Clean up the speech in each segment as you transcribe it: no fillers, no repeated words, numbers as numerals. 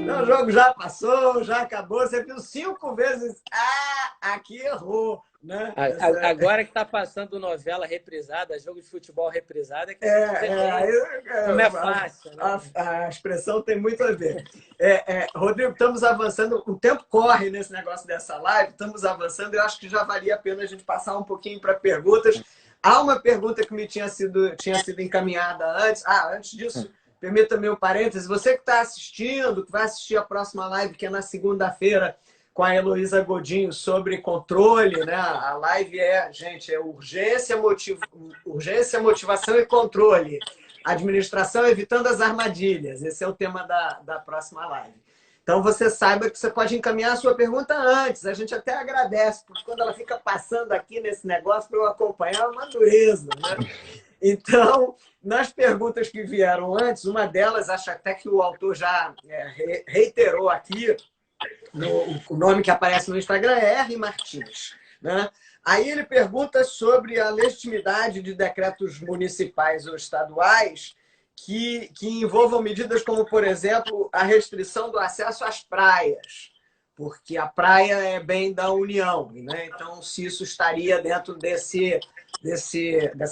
Não, o jogo já passou, já acabou. Você viu 5 vezes. Ah, aqui errou, né? Agora que está passando novela reprisada, jogo de futebol reprisado, é que a gente vê bem aí, como é fácil, né? a expressão tem muito a ver. Rodrigo, estamos avançando, o tempo corre nesse negócio dessa live, estamos avançando, eu acho que já valia a pena a gente passar um pouquinho para perguntas. Há uma pergunta que me tinha sido encaminhada antes. Antes disso, permita-me um parênteses. Você que está assistindo, que vai assistir a próxima live, que é na segunda-feira, com a Heloísa Godinho, sobre controle, né? A live gente, urgência, motivação e controle. Administração evitando as armadilhas. Esse é o tema da próxima live. Então, você saiba que você pode encaminhar a sua pergunta antes. A gente até agradece, porque quando ela fica passando aqui nesse negócio para eu acompanhar, é uma dureza, né? Então, nas perguntas que vieram antes, uma delas, acho até que o autor já reiterou aqui, o nome que aparece no Instagram é R. Martins, né? Aí ele pergunta sobre a legitimidade de decretos municipais ou estaduais que envolvam medidas como, por exemplo, a restrição do acesso às praias, porque a praia é bem da União, né? Então, se isso estaria dentro dessa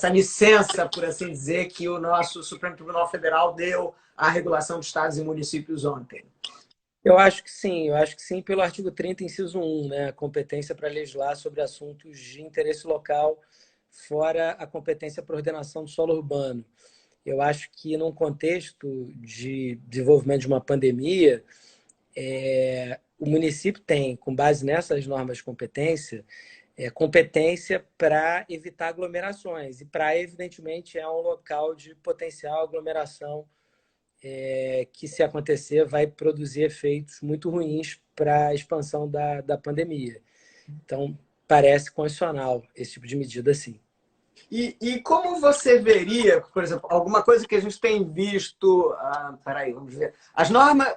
licença, por assim dizer, que o nosso Supremo Tribunal Federal deu à regulação de estados e municípios ontem. Eu acho que sim, pelo artigo 30, inciso 1, né? A competência para legislar sobre assuntos de interesse local, fora a competência para ordenação do solo urbano. Eu acho que, num contexto de desenvolvimento de uma pandemia, o município tem, com base nessas normas de competência, competência para evitar aglomerações. E praia, evidentemente, é um local de potencial aglomeração que, se acontecer, vai produzir efeitos muito ruins para a expansão da pandemia. Então, parece constitucional esse tipo de medida, sim. E como você veria, por exemplo, alguma coisa que a gente tem visto... peraí, vamos ver. As normas...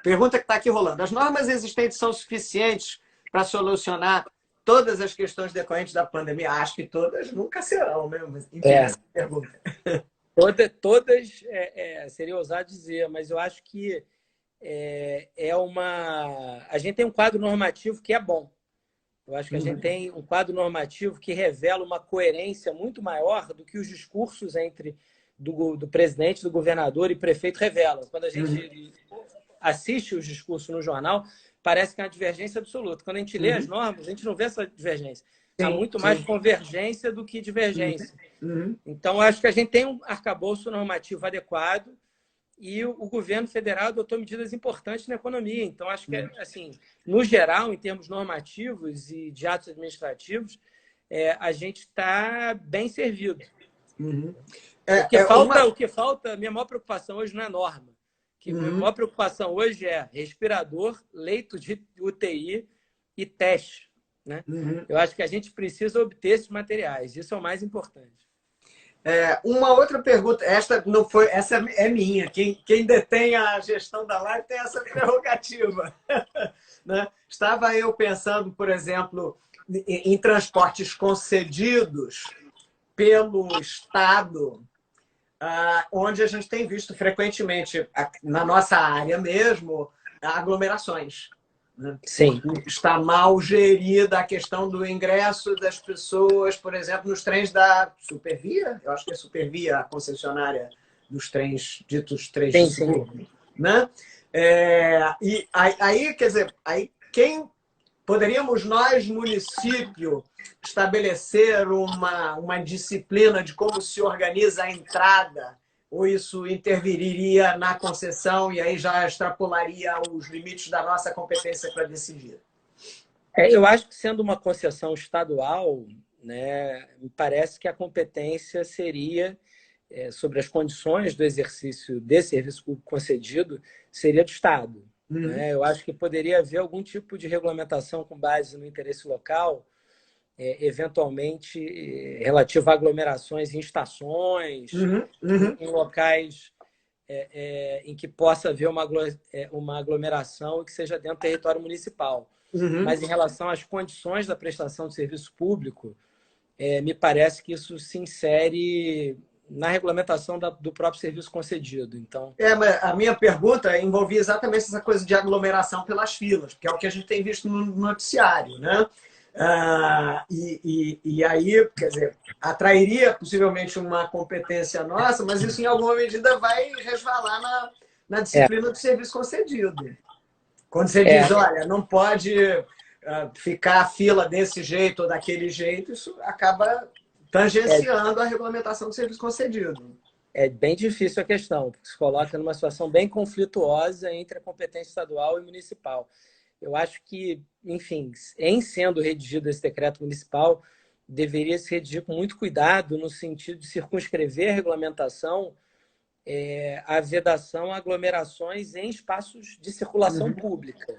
Pergunta que está aqui rolando. As normas existentes são suficientes para solucionar todas as questões decorrentes da pandemia? Acho que todas nunca serão, né? Mas, enfim, essa pergunta. Todas seria ousado dizer, mas eu acho que a gente tem um quadro normativo que é bom. Eu acho que a gente tem um quadro normativo que revela uma coerência muito maior do que os discursos do presidente, do governador e prefeito revelam. Quando a gente assiste os discursos no jornal, parece que é uma divergência absoluta. Quando a gente lê as normas, a gente não vê essa divergência. Há muito mais convergência do que divergência. Então, eu acho que a gente tem um arcabouço normativo adequado e o governo federal adotou medidas importantes na economia. Então, acho que, assim, no geral, em termos normativos e de atos administrativos, a gente está bem servido. O que falta, minha maior preocupação hoje não é norma. Minha maior preocupação hoje é respirador, leito de UTI e teste, né? Eu acho que a gente precisa obter esses materiais. Isso é o mais importante. Uma outra pergunta, essa é minha. Quem detém a gestão da live tem essa prerrogativa. Né? Estava eu pensando, por exemplo, em transportes concedidos pelo Estado, onde a gente tem visto frequentemente, na nossa área mesmo, aglomerações. Sim. Está mal gerida a questão do ingresso das pessoas, por exemplo, nos trens da Supervia. Eu acho que é Supervia a concessionária dos trens, ditos trens de subúrbio. Né? E aí, quer dizer, poderíamos nós, município, estabelecer uma disciplina de como se organiza a entrada, ou isso interviriria na concessão e aí já extrapolaria os limites da nossa competência para decidir? Eu acho que, sendo uma concessão estadual, né, me parece que a competência seria, sobre as condições do exercício desse serviço público concedido, seria do Estado. Né? Eu acho que poderia haver algum tipo de regulamentação com base no interesse local, eventualmente relativo a aglomerações em estações, em locais em que possa haver uma aglomeração que seja dentro do território municipal. Mas, em relação às condições da prestação de serviço público, me parece que isso se insere na regulamentação do próprio serviço concedido. Então, Mas a minha pergunta envolvia exatamente essa coisa de aglomeração pelas filas, que é o que a gente tem visto no noticiário, né? E aí, quer dizer, atrairia possivelmente uma competência nossa, mas isso em alguma medida vai resvalar na disciplina do serviço concedido. Quando você diz, olha, não pode ficar a fila desse jeito ou daquele jeito, isso acaba tangenciando a regulamentação do serviço concedido. É bem difícil a questão, porque se coloca numa situação bem conflituosa entre a competência estadual e municipal. Eu acho que, enfim, em sendo redigido esse decreto municipal, deveria se redigir com muito cuidado no sentido de circunscrever a regulamentação a vedação a aglomerações em espaços de circulação pública,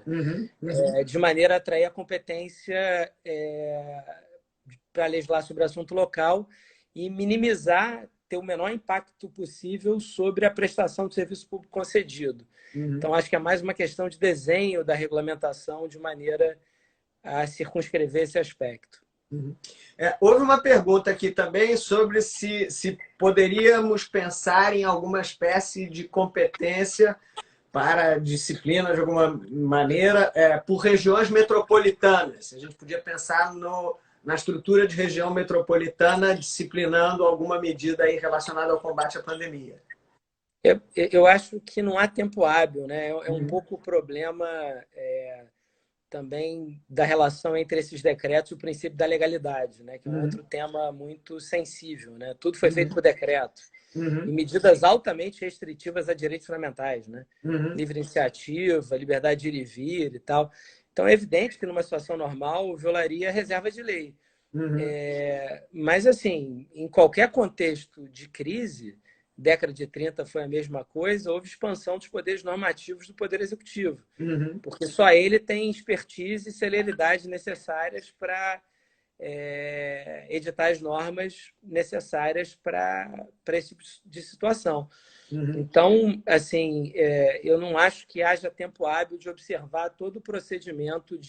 de maneira a atrair a competência para legislar sobre o assunto local e minimizar, ter o menor impacto possível sobre a prestação do serviço público concedido. Então, acho que é mais uma questão de desenho da regulamentação de maneira a circunscrever esse aspecto. Houve uma pergunta aqui também sobre se poderíamos pensar em alguma espécie de competência para disciplina, de alguma maneira, por regiões metropolitanas. A gente podia pensar na estrutura de região metropolitana disciplinando alguma medida aí relacionada ao combate à pandemia. Eu acho que não há tempo hábil, né? É um pouco o problema também da relação entre esses decretos e o princípio da legalidade, né? Que é um outro tema muito sensível, né? Tudo foi feito por decreto. E medidas altamente restritivas a direitos fundamentais, né? Livre iniciativa, liberdade de ir e vir e tal. Então, é evidente que numa situação normal violaria a reserva de lei. Mas, assim, em qualquer contexto de crise, década de 30 foi a mesma coisa, houve expansão dos poderes normativos do Poder Executivo, porque só ele tem expertise e celeridade necessárias para editar as normas necessárias para esse tipo de situação. Então, assim, eu não acho que haja tempo hábil de observar todo o procedimento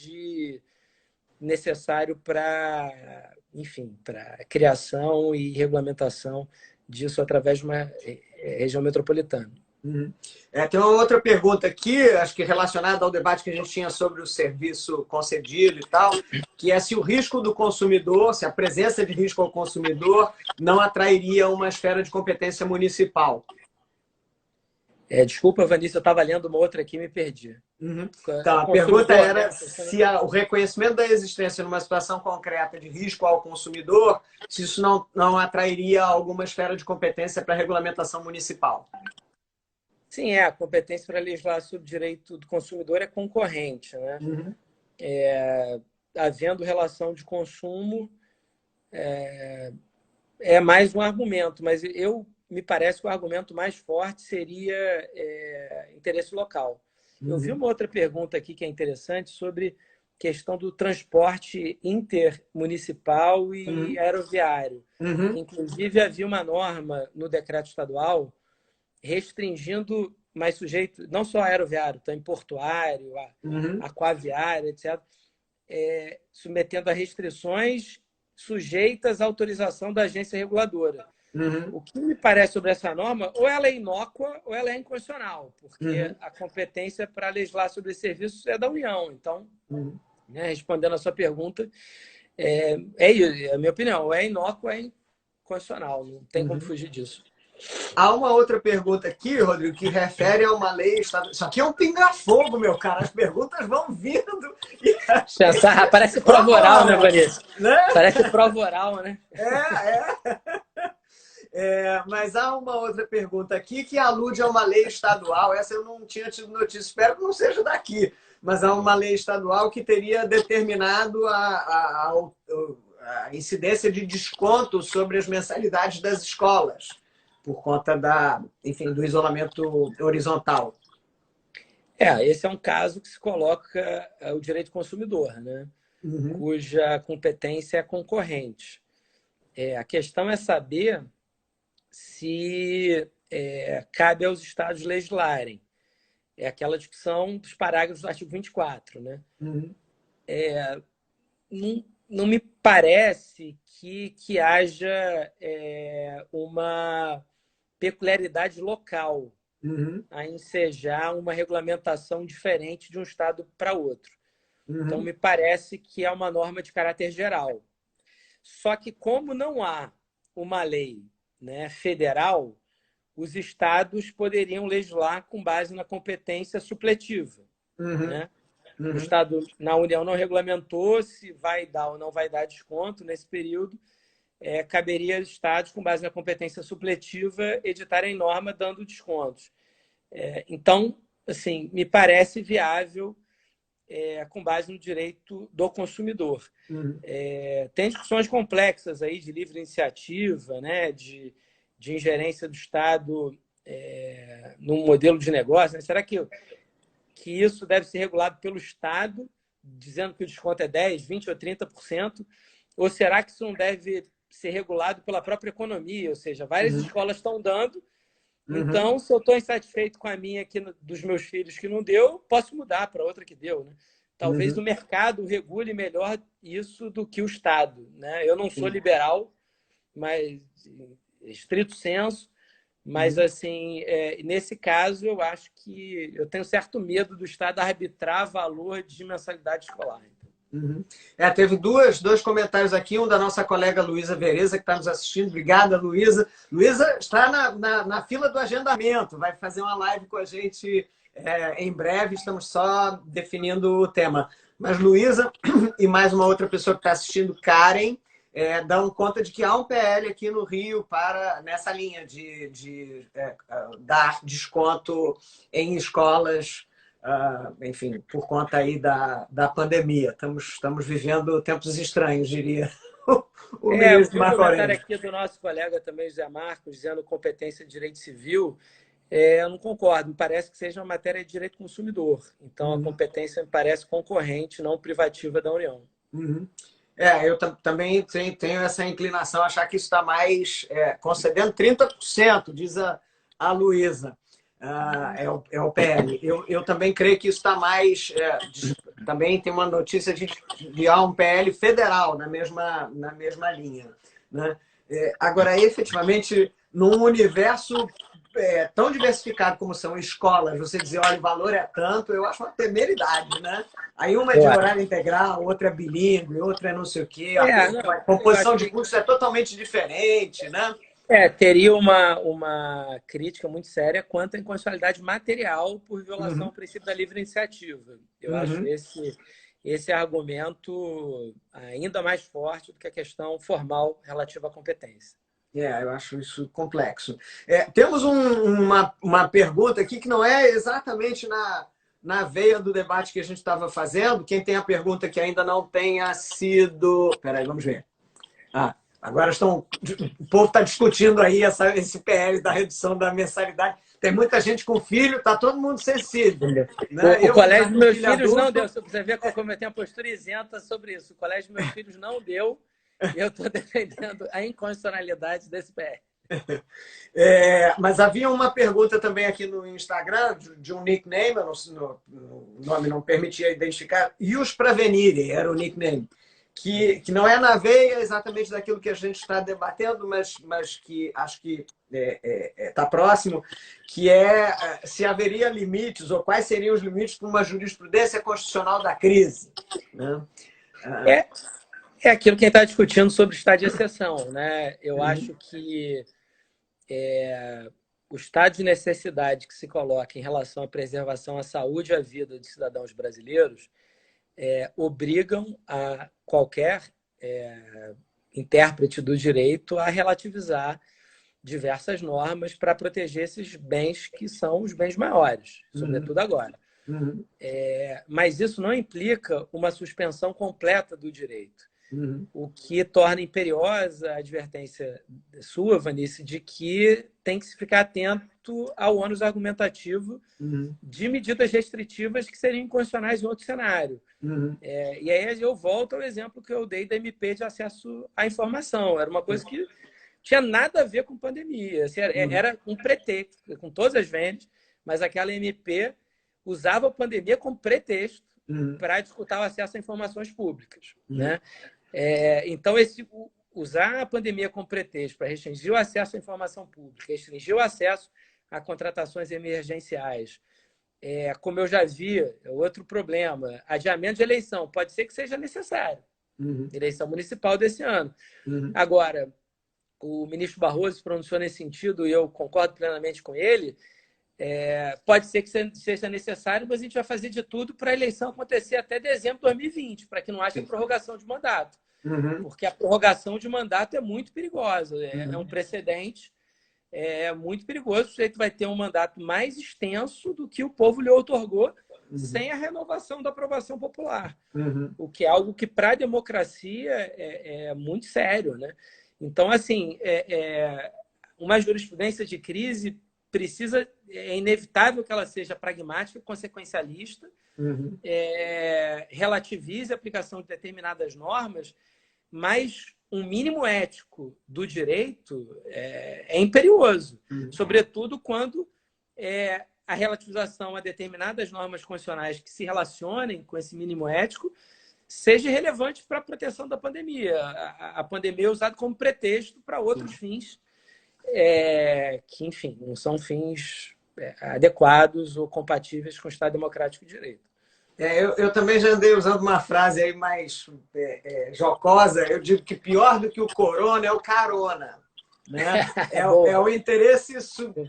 necessário para, enfim, para criação e regulamentação disso através de uma região metropolitana. Tem uma outra pergunta aqui, acho que relacionada ao debate que a gente tinha sobre o serviço concedido e tal, que é se o risco do consumidor, se a presença de risco ao consumidor não atrairia uma esfera de competência municipal. Desculpa, Vanessa, eu estava lendo uma outra aqui e me perdi. Tá, a pergunta era se o reconhecimento da existência numa situação concreta de risco ao consumidor, se isso não atrairia alguma esfera de competência para a regulamentação municipal. Sim, a competência para legislar sobre o direito do consumidor é concorrente, né? Havendo relação de consumo, é mais um argumento, mas me parece que o argumento mais forte seria interesse local. Eu vi uma outra pergunta aqui que é interessante sobre questão do transporte intermunicipal e aeroviário. Inclusive, havia uma norma no decreto estadual restringindo mais sujeito, não só aeroviário, também portuário, aquaviário, etc., submetendo a restrições sujeitas à autorização da agência reguladora. O que me parece sobre essa norma, ou ela é inócua ou ela é inconstitucional, porque a competência para legislar sobre esse serviço é da União. Então, né, respondendo a sua pergunta, a minha opinião, ou é inócua ou é inconstitucional, não tem como fugir disso. Há uma outra pergunta aqui, Rodrigo, que refere a uma lei estadual. Isso aqui é um pinga-fogo, meu cara. As perguntas vão vindo. Parece prova oral, né, Vanessa? Né? Parece prova oral, né? Mas há uma outra pergunta aqui que alude a uma lei estadual. Essa eu não tinha tido notícia, espero que não seja daqui. Mas há uma lei estadual que teria determinado a incidência de desconto sobre as mensalidades das escolas, por conta do isolamento horizontal. Esse é um caso que se coloca o direito do consumidor, né? Cuja competência é concorrente. A questão é saber se cabe aos estados legislarem. É aquela discussão dos parágrafos do artigo 24, né? não me parece que haja uma peculiaridade local a ensejar uma regulamentação diferente de um estado para outro. Então, me parece que é uma norma de caráter geral. Só que, como não há uma lei, né, federal, os estados poderiam legislar com base na competência supletiva. Né? O Estado, na União, não regulamentou se vai dar ou não vai dar desconto nesse período. Caberia aos estados, com base na competência supletiva, editarem norma dando descontos. Então, assim, me parece viável com base no direito do consumidor. Tem discussões complexas aí de livre iniciativa, né, de ingerência do Estado num modelo de negócio. Né? Será que isso deve ser regulado pelo Estado, dizendo que o desconto é 10%, 20% ou 30%? Ou será que isso não deve ser regulado pela própria economia? Ou seja, várias escolas estão dando, então, se eu estou insatisfeito com a minha aqui dos meus filhos que não deu, posso mudar para outra que deu. Né? Talvez o mercado regule melhor isso do que o Estado. Né? Eu não sou liberal, mas estrito senso, mas assim, nesse caso eu acho que eu tenho certo medo do Estado arbitrar valor de mensalidade escolar. Teve dois comentários aqui, um da nossa colega Luísa Vereza, que está nos assistindo. Obrigada, Luísa. Luísa está na fila do agendamento, vai fazer uma live com a gente em breve, estamos só definindo o tema. Mas Luísa e mais uma outra pessoa que está assistindo, Karen, dão conta de que há um PL aqui no Rio nessa linha de dar desconto em escolas, enfim, por conta aí da pandemia. Estamos vivendo tempos estranhos, diria o ministro Marco Aurélio. Comentário aqui do nosso colega também, José Marcos, dizendo competência de direito civil. Eu não concordo, me parece que seja uma matéria de direito consumidor. Então, a competência me parece concorrente, não privativa da União. Eu também tenho essa inclinação a achar que isso está mais concedendo 30%, diz a Luísa. É o PL. Eu também creio que isso está mais... também tem uma notícia de há um PL federal na mesma linha. Né? Agora, efetivamente, num universo tão diversificado como são escolas, você dizer, olha, o valor é tanto, eu acho uma temeridade, né? Aí uma é de horário integral, outra é bilíngue, outra é não sei o quê. A composição de cursos é totalmente diferente, né? Teria uma crítica muito séria quanto à inconstitucionalidade material por violação ao princípio da livre iniciativa. Eu acho esse argumento ainda mais forte do que a questão formal relativa à competência. Eu acho isso complexo. Temos uma pergunta aqui que não é exatamente na veia do debate que a gente estava fazendo. Quem tem a pergunta que ainda não tenha sido... Espera aí, vamos ver. Agora o povo está discutindo aí esse PL da redução da mensalidade. Tem muita gente com filho, está todo mundo sensível. Né? O colégio dos meus filhos não deu. Você vê como eu tenho a postura isenta sobre isso. O colégio dos meus filhos não deu. Eu estou defendendo a inconstitucionalidade desse PL. Mas havia uma pergunta também aqui no Instagram, de um nickname, o nome não permitia identificar, e os prevenirem, era o nickname, que não é na veia exatamente daquilo que a gente está debatendo, mas que acho que está próximo, que se haveria limites, ou quais seriam os limites para uma jurisprudência constitucional da crise. Né? É aquilo que a gente está discutindo sobre o estado de exceção. Né? Eu acho que o estado de necessidade que se coloca em relação à preservação à saúde e à vida de cidadãos brasileiros obrigam a qualquer intérprete do direito a relativizar diversas normas para proteger esses bens que são os bens maiores, sobretudo agora. Mas isso não implica uma suspensão completa do direito. O que torna imperiosa a advertência sua, Vanice, de que tem que se ficar atento ao ônus argumentativo de medidas restritivas que seriam inconstitucionais em outro cenário. E aí eu volto ao exemplo que eu dei da MP de acesso à informação. Era uma coisa que tinha nada a ver com pandemia. Assim, era um pretexto, com todas as vendas, mas aquela MP usava a pandemia como pretexto para disputar o acesso a informações públicas. Né? Então, usar a pandemia como pretexto para restringir o acesso à informação pública, restringir o acesso a contratações emergenciais, como eu já vi, é outro problema. Adiamento de eleição. Pode ser que seja necessário. Eleição municipal desse ano. Agora, o ministro Barroso se pronunciou nesse sentido e eu concordo plenamente com ele. Pode ser que seja necessário, mas a gente vai fazer de tudo para a eleição acontecer até dezembro de 2020, para que não haja prorrogação de mandato. Porque a prorrogação de mandato é muito perigosa. É um precedente muito perigoso. O sujeito vai ter um mandato mais extenso do que o povo lhe outorgou sem a renovação da aprovação popular. O que é algo que, para a democracia, é muito sério, né? Então, assim, uma jurisprudência de crise é inevitável que ela seja pragmática, consequencialista, relativize a aplicação de determinadas normas, mas um mínimo ético do direito é imperioso, sobretudo quando a relativização a determinadas normas constitucionais que se relacionem com esse mínimo ético seja relevante para a proteção da pandemia. A pandemia é usada como pretexto para outros fins que, enfim, não são fins adequados ou compatíveis com o Estado Democrático de Direito. Eu também já andei usando uma frase aí mais jocosa. Eu digo que pior do que o corona é o carona. Né? É o interesse...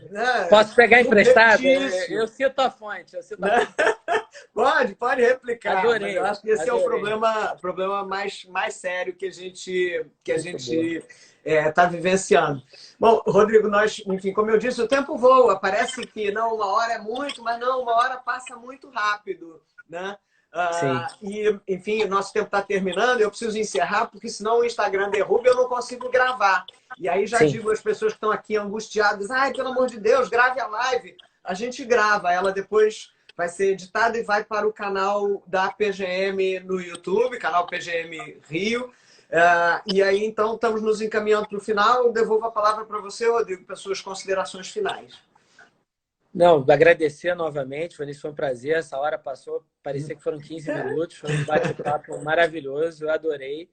Né? Posso pegar emprestado? Eu cito a fonte. Pode replicar. Adorei. Eu acho que esse é o problema mais sério que a gente está vivenciando. Bom, Rodrigo, enfim, como eu disse, o tempo voa. Parece que não, 1 hora é muito, mas não, 1 hora passa muito rápido. Né? E, enfim, o nosso tempo está terminando. Eu preciso encerrar, porque senão o Instagram derruba e eu não consigo gravar. E aí já digo às pessoas que estão aqui angustiadas: ai, pelo amor de Deus, grave a live. A gente grava, ela depois vai ser editada e vai para o canal da PGM no YouTube, canal PGM Rio. E aí, então, estamos nos encaminhando para o final. Eu devolvo a palavra para você, Rodrigo, para suas considerações finais. Não, agradecer novamente, foi um prazer. Essa hora passou, parecia que foram 15 minutos. Foi um bate-papo maravilhoso, eu adorei.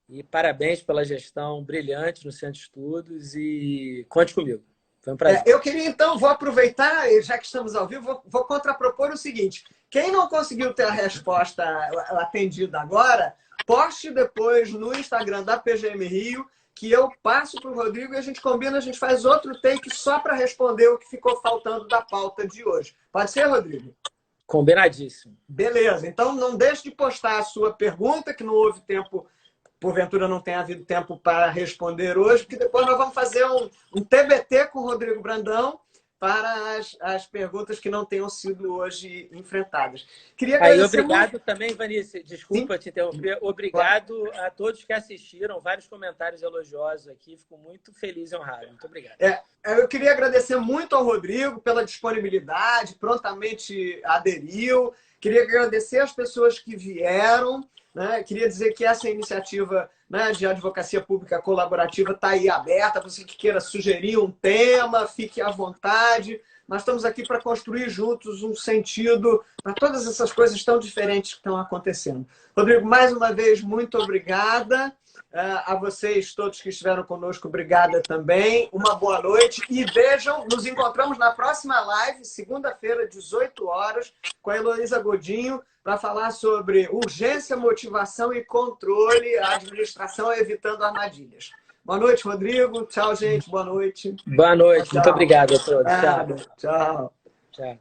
E parabéns pela gestão brilhante no Centro de Estudos e conte comigo. Foi um prazer. Eu queria, então, vou aproveitar, já que estamos ao vivo, vou contrapropor o seguinte. Quem não conseguiu ter a resposta atendida agora, poste depois no Instagram da PGM Rio, que eu passo para o Rodrigo e a gente combina, a gente faz outro take só para responder o que ficou faltando da pauta de hoje. Pode ser, Rodrigo? Combinadíssimo. Beleza. Então, não deixe de postar a sua pergunta, que não houve tempo, porventura não tenha havido tempo para responder hoje, porque depois nós vamos fazer um TBT com o Rodrigo Brandão para as perguntas que não tenham sido hoje enfrentadas. Queria agradecer obrigado também, Vanessa, desculpa te interromper. Obrigado a todos que assistiram, vários comentários elogiosos aqui, fico muito feliz e honrado. Muito obrigado. Eu queria agradecer muito ao Rodrigo pela disponibilidade, prontamente aderiu. Queria agradecer as pessoas que vieram. Né? Queria dizer que essa iniciativa, né, de advocacia pública colaborativa está aí aberta. Você que queira sugerir um tema, fique à vontade. Nós estamos aqui para construir juntos um sentido para todas essas coisas tão diferentes que estão acontecendo. Rodrigo, mais uma vez, muito obrigada. A vocês todos que estiveram conosco, obrigada também. Uma boa noite. E vejam, nos encontramos na próxima live, segunda-feira, 18 horas, com a Heloísa Godinho, para falar sobre urgência, motivação e controle, a administração evitando armadilhas. Boa noite, Rodrigo. Tchau, gente. Boa noite. Boa noite. Tchau. Muito obrigado a todos. Tchau. Tchau.